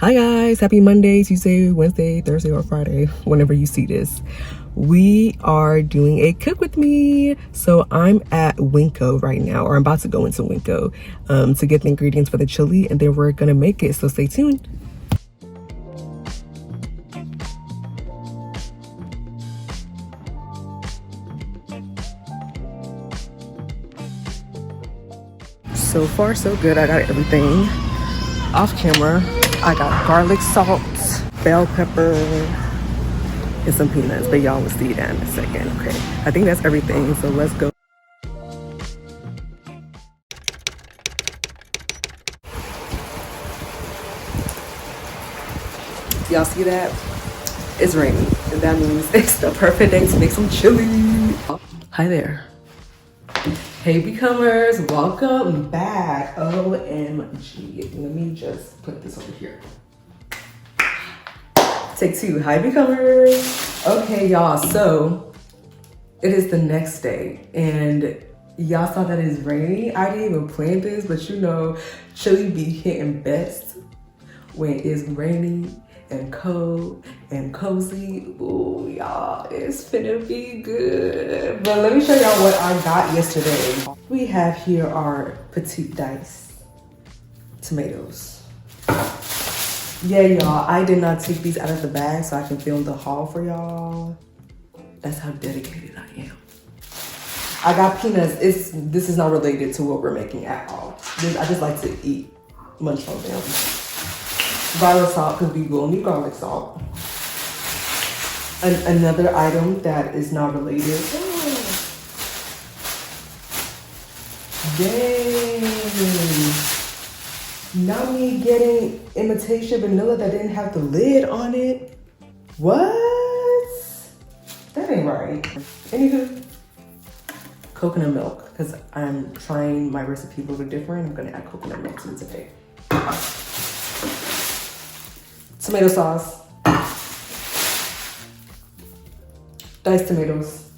Hi guys, happy Monday, Tuesday, Wednesday, Thursday, or Friday, whenever you see this. We are doing a cook with me. So I'm at Winco right now, or I'm about to go into Winco to get the ingredients for the chili, and then we're gonna make it, so stay tuned. So far so good. I got everything off camera. I got garlic salt, bell pepper, and some peanuts, but y'all will see that in a second. Okay, I think that's everything, so let's go. Y'all see that? It's raining, and that means it's the perfect day to make some chili. Hi there. Hey becomers, welcome back. OMG, let me just put this over here. Take two. Hi becomers. Okay y'all, so it is the next day and y'all saw that it's raining. I didn't even plan this, but you know chili be hitting best when it's rainy and cold and cozy. Ooh, y'all, it's finna be good. But let me show y'all what I got yesterday. We have here our petite diced tomatoes. Yeah, y'all, I did not take these out of the bag so I can film the haul for y'all. That's how dedicated I am. I got peanuts. This is not related to what we're making at all. I just like to eat, munch on them. Garlic salt, because we will need garlic salt. Another item that is not related. Oh. Dang. Now me getting imitation vanilla that didn't have the lid on it. What? That ain't right. Anywho, coconut milk, because I'm trying my recipe a little different. I'm gonna add coconut milk to it today. Tomato sauce, diced tomatoes.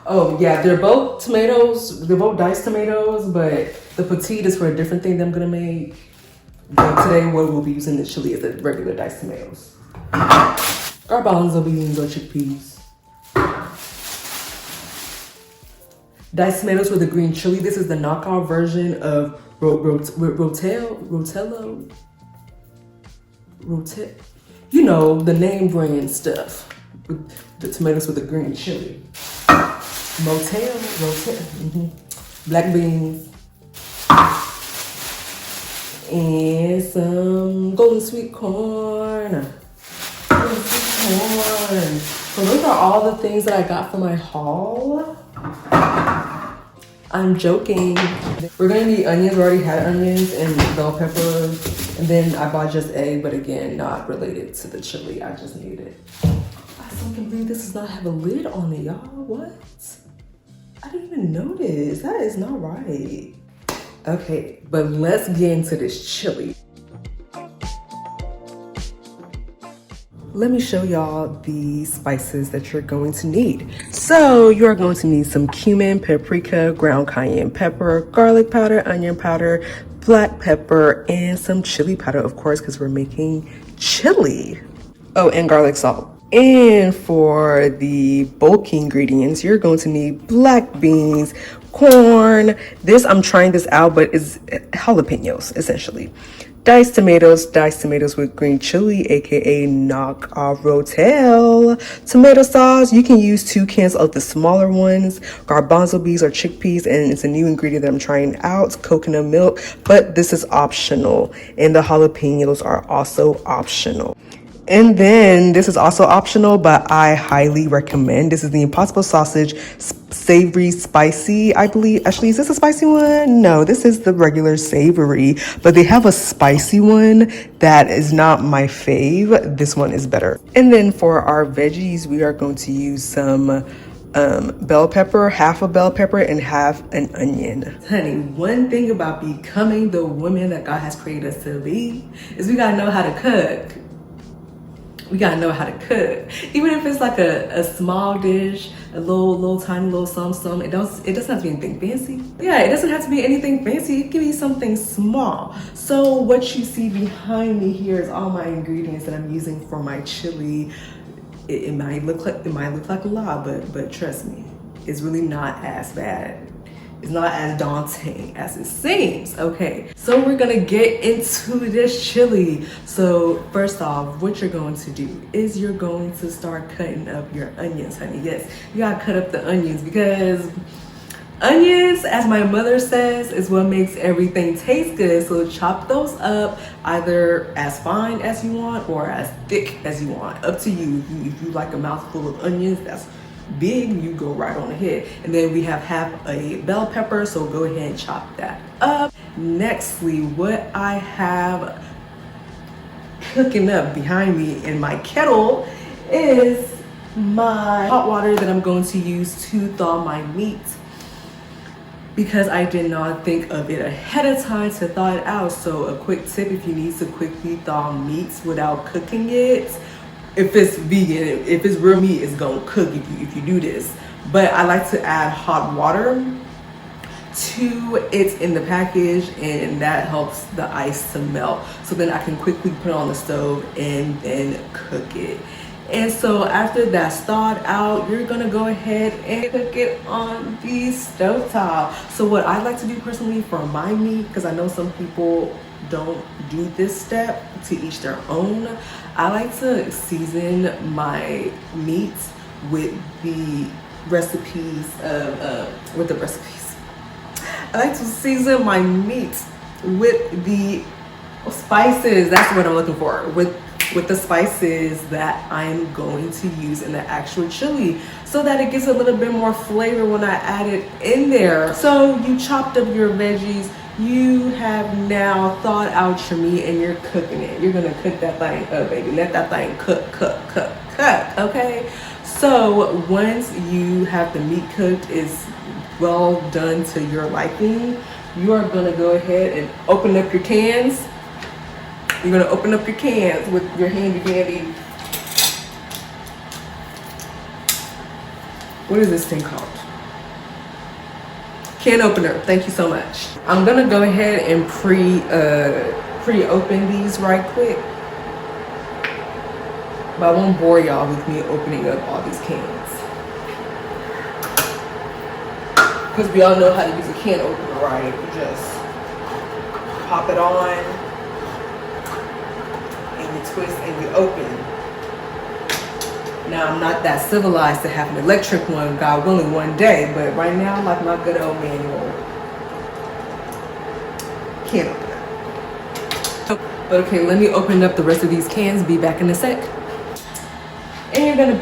Oh yeah, they're both tomatoes. They're both diced tomatoes, but the petite is for a different thing that I'm gonna make. But today, what we'll be using the chili is the regular diced tomatoes. Garbanzo beans or chickpeas. Diced tomatoes with the green chili. This is the knockoff version of rotel, you know, the name brand stuff. With the tomatoes with the green chili. Rotel, black beans. And some golden sweet corn. So those are all the things that I got for my haul. I'm joking. We're gonna need onions. We already had onions and bell pepper. And then I bought just egg, but again, not related to the chili. I just needed it. I still can't believe this does not have a lid on it, y'all. What? I didn't even notice. That is not right. Okay, but let's get into this chili. Let me show y'all the spices that you're going to need. So you're going to need some cumin, paprika, ground cayenne pepper, garlic powder, onion powder, black pepper, and some chili powder, of course, because we're making chili. Oh, and garlic salt. And for the bulky ingredients, you're going to need black beans, corn. I'm trying this out, but it's jalapeños, essentially. Diced tomatoes with green chili, aka knockoff rotel. Tomato sauce, you can use 2 cans of the smaller ones. Garbanzo beans or chickpeas, and it's a new ingredient that I'm trying out. Coconut milk, but this is optional. And the jalapeños are also optional. And then this is also optional, but I highly recommend. This is the Impossible Sausage Savory Spicy, I believe. Actually, is this a spicy one? No, this is the regular savory, but they have a spicy one that is not my fave. This one is better. And then for our veggies, we are going to use some bell pepper, half a bell pepper and half an onion. Honey, one thing about becoming the woman that God has created us to be is we gotta know how to cook. we gotta know how to cook. Even if it's like a small dish, a little tiny little something, it doesn't have to be anything fancy. Yeah, it doesn't have to be anything fancy. It can be something small. So what you see behind me here is all my ingredients that I'm using for my chili. It might look like a lot, but trust me, it's really not as bad. It's not as daunting as it seems. Okay, so we're gonna get into this chili. So first off, what you're going to do is you're going to start cutting up your onions, honey. Yes, you gotta cut up the onions because onions, as my mother says, is what makes everything taste good. So chop those up either as fine as you want or as thick as you want. Up to you. If you like a mouthful of onions, that's big, you go right on ahead. And then we have half a bell pepper, so go ahead and chop that up. Nextly, what I have cooking up behind me in my kettle is my hot water that I'm going to use to thaw my meat, because I did not think of it ahead of time to thaw it out. So a quick tip, if you need to quickly thaw meats without cooking it, if it's vegan, if it's real meat, it's gonna cook if you do this. But I like to add hot water to it in the package, and that helps the ice to melt. So then I can quickly put it on the stove and then cook it. And so after that's thawed out, you're gonna go ahead and cook it on the stovetop. So what I like to do personally for my meat, because I know some people don't do this step, to each their own, I like to season my meat with the recipes I like to season my meat with the spices. That's what I'm looking for. With the spices that I'm going to use in the actual chili, so that it gets a little bit more flavor when I add it in there. So you chopped up your veggies, you have now thawed out your meat, and you're cooking it. You're gonna cook that thing up, baby. Let that thing cook, okay? So once you have the meat cooked, it's well done to your liking, you are gonna go ahead and open up your cans. You're gonna open up your cans with your handy dandy, what is this thing called? Can opener. Thank you so much. I'm gonna go ahead and pre-open these right quick, but I won't bore y'all with me opening up all these cans, because we all know how to use a can opener, right? You just pop it on, twist, and you open. Now, I'm not that civilized to have an electric one, God willing, one day, but right now I like my good old manual can opener. But okay, let me open up the rest of these cans, be back in a sec. And you're gonna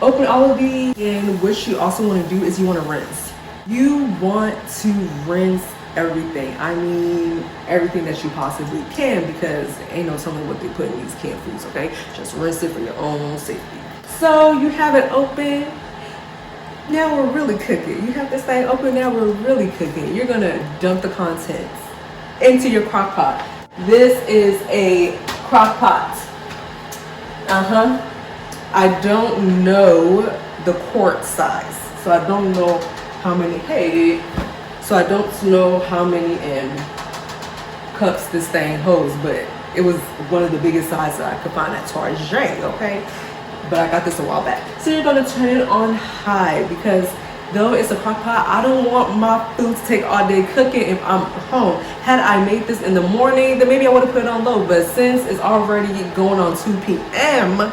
open all of these, and what you also want to do is you want to rinse. You want to rinse everything. I mean, everything that you possibly can, because ain't no telling what they put in these canned foods, okay? Just rinse it for your own safety. So you have it open. Now we're really cooking. You have this thing open, now we're really cooking. You're gonna dump the contents into your crock pot. This is a crock pot. I don't know the quart size, so I don't know how many, so I don't know how many cups this thing holds, but it was one of the biggest sizes I could find at Target, okay? But I got this a while back. So you're gonna turn it on high, because though it's a crock pot, I don't want my food to take all day cooking if I'm home. Had I made this in the morning, then maybe I would have put it on low, but since it's already going on 2 p.m.,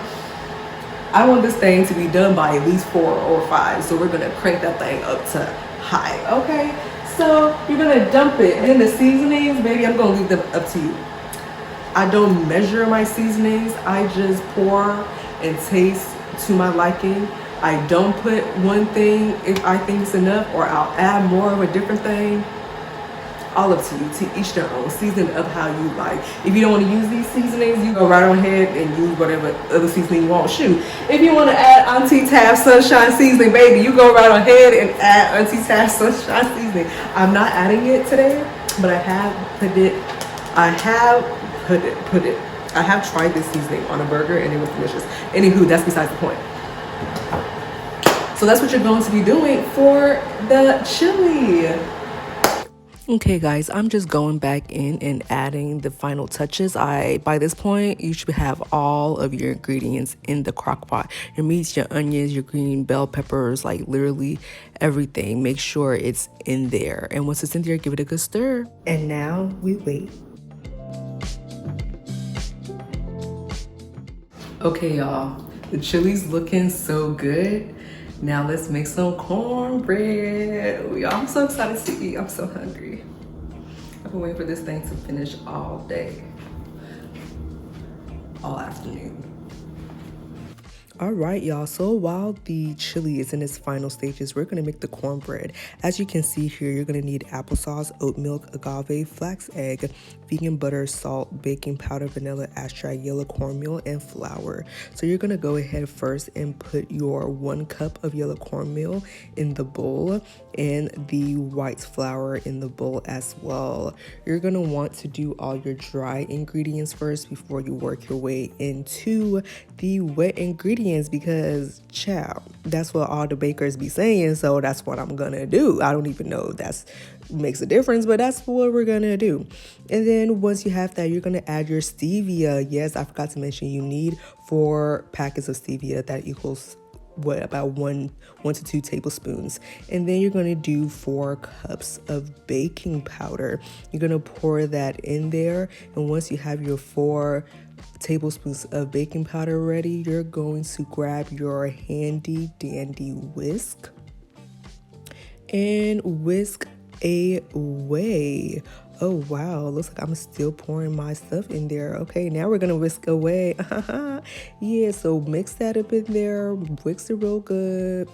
I want this thing to be done by at least 4 or 5. So we're gonna crank that thing up to high, okay? So you're gonna dump it. And then the seasonings, baby, I'm gonna leave them up to you. I don't measure my seasonings. I just pour and taste to my liking. I don't put one thing if I think it's enough, or I'll add more of a different thing. All up to you, to each their own. Season up how you like. If you don't want to use these seasonings, you go right on ahead and use whatever other seasoning you want. Shoot, if you want to add Auntie Tab Sunshine Seasoning, baby, you go right on ahead and add Auntie Tab Sunshine Seasoning. I'm not adding it today, but I have put it I have tried this seasoning on a burger and it was delicious. Anywho, that's besides the point. So that's what you're going to be doing for the chili. Okay guys, I'm just going back in and adding the final touches. By this point, you should have all of your ingredients in the crock pot. Your meats, your onions, your green bell peppers, like literally everything. Make sure it's in there. And once it's in there, give it a good stir. And now we wait. Okay y'all, the chili's looking so good. Now let's make some cornbread. Y'all, I'm so excited to eat. I'm so hungry. I've been waiting for this thing to finish all day, all afternoon. All right, y'all. So while the chili is in its final stages, we're gonna make the cornbread. As you can see here, you're gonna need applesauce, oat milk, agave, flax egg, vegan butter, salt, baking powder, vanilla extract, yellow cornmeal, and flour. So you're gonna go ahead first and put your 1 cup of yellow cornmeal in the bowl and the white flour in the bowl as well. You're gonna want to do all your dry ingredients first before you work your way into the wet ingredients, because child, that's what all the bakers be saying, so that's what I'm gonna do. I don't even know if that makes a difference, but that's what we're gonna do. And then once you have that, you're gonna add your stevia. Yes, I forgot to mention you need 4 packets of stevia. That equals what, about 1 to 2 tablespoons. And then you're going to do 4 cups of baking powder. You're going to pour that in there, and once you have your 4 tablespoons of baking powder ready, you're going to grab your handy dandy whisk and whisk away. Oh wow, looks like I'm still pouring my stuff in there. Okay, now we're gonna whisk away. Yeah, so mix that up in there, whisk it real good.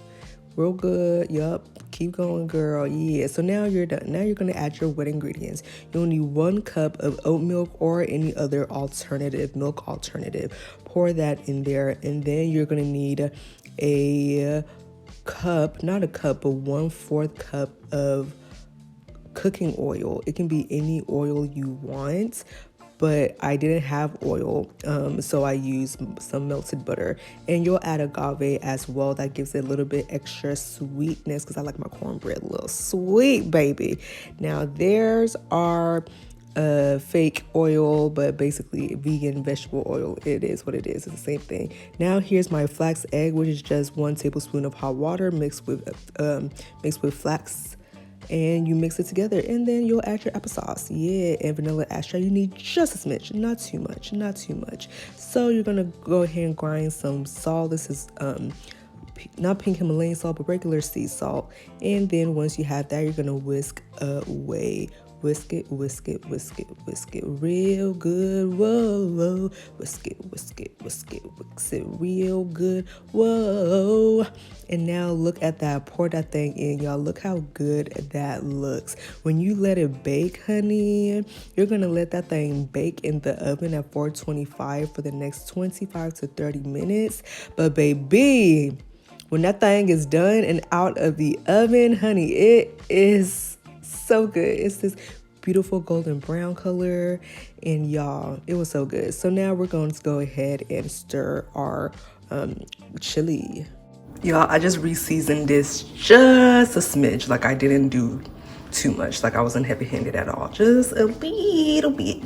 Yup, keep going, girl. Yeah, so now you're done. Now you're gonna add your wet ingredients. You'll need 1 cup of oat milk or any other alternative milk alternative. Pour that in there, and then you're gonna need a cup, not a cup, but 1/4 cup of cooking oil. It can be any oil you want, but I didn't have oil, so I used some melted butter. And you'll add agave as well. That gives it a little bit extra sweetness, because I like my cornbread a little sweet, baby. Now there's our fake oil, but basically vegan vegetable oil. It is what it is. It's the same thing. Now here's my flax egg, which is just 1 tablespoon of hot water mixed with flax, and you mix it together, and then you'll add your applesauce, yeah, and vanilla extract. You need just a smidge, not too much. So you're gonna go ahead and grind some salt. This is not pink Himalayan salt, but regular sea salt. And then once you have that, you're gonna whisk away. Whisk it real good. Whoa. Whisk it real good. Whoa. And now look at that. Pour that thing in, y'all. Look how good that looks. When you let it bake, honey, you're gonna let that thing bake in the oven at 425 for the next 25 to 30 minutes. But baby, when that thing is done and out of the oven, honey, it is so good. It's this beautiful golden brown color, and y'all, it was so good. So now we're going to go ahead and stir our chili. Y'all, I just re-seasoned this just a smidge. Like, I didn't do too much. Like, I wasn't heavy-handed at all. Just a little bit.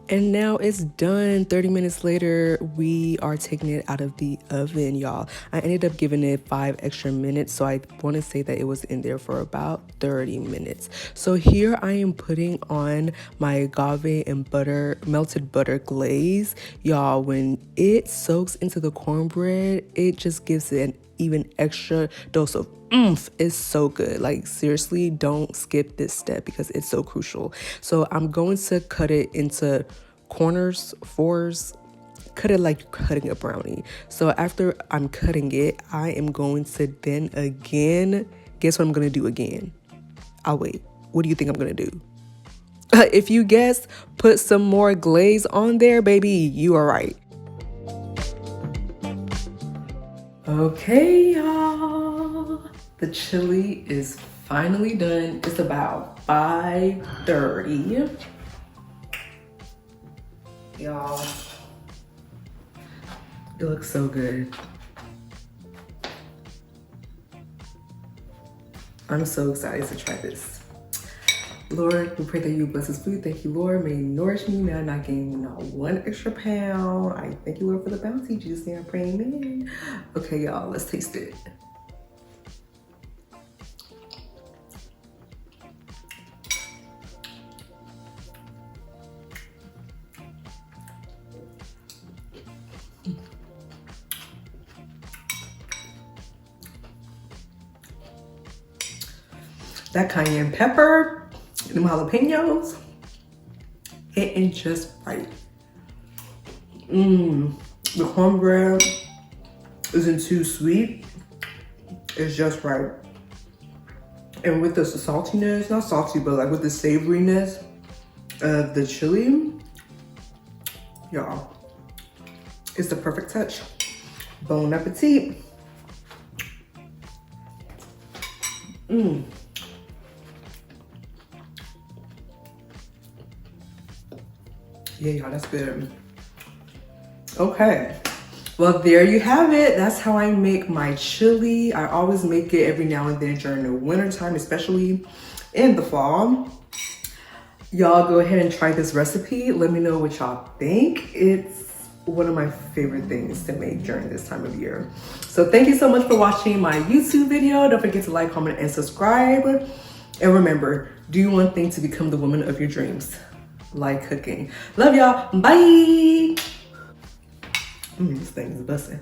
And now it's done. 30 minutes later, we are taking it out of the oven, y'all. I ended up giving it 5 extra minutes, so I want to say that it was in there for about 30 minutes. So here I am putting on my agave and melted butter glaze. Y'all, when it soaks into the cornbread, it just gives it an even extra dose of oomph. It's so good. Like, seriously, don't skip this step because it's so crucial. So I'm going to cut it into corners, 4s, cut it like you're cutting a brownie. So after I'm cutting it, I am going to then again, guess what I'm going to do again? I'll wait. What do you think I'm going to do? If you guessed, put some more glaze on there, baby. You are right. Okay, y'all. The chili is finally done. It's about 5:30. Y'all, it looks so good. I'm so excited to try this. Lord, we pray that you bless this food. Thank you, Lord. May you nourish me. May I not gain not one extra pound. I thank you, Lord, for the bounty. Jesus' name I pray, amen. Okay, y'all, let's taste it. That cayenne pepper, them jalapeños, hitting just right. The cornbread isn't too sweet. It's just right. And with the saltiness, not salty, but like with the savoriness of the chili, y'all, it's the perfect touch. Bon appetit. Yeah, y'all, that's good. Okay, well, there you have it. That's how I make my chili. I always make it every now and then during the winter time, especially in the fall. Y'all go ahead and try this recipe. Let me know what y'all think. It's one of my favorite things to make during this time of year. So thank you so much for watching my YouTube video. Don't forget to like, comment, and subscribe. And remember, do one thing to become the woman of your dreams. Like cooking. Love y'all. Bye. This thing is busting.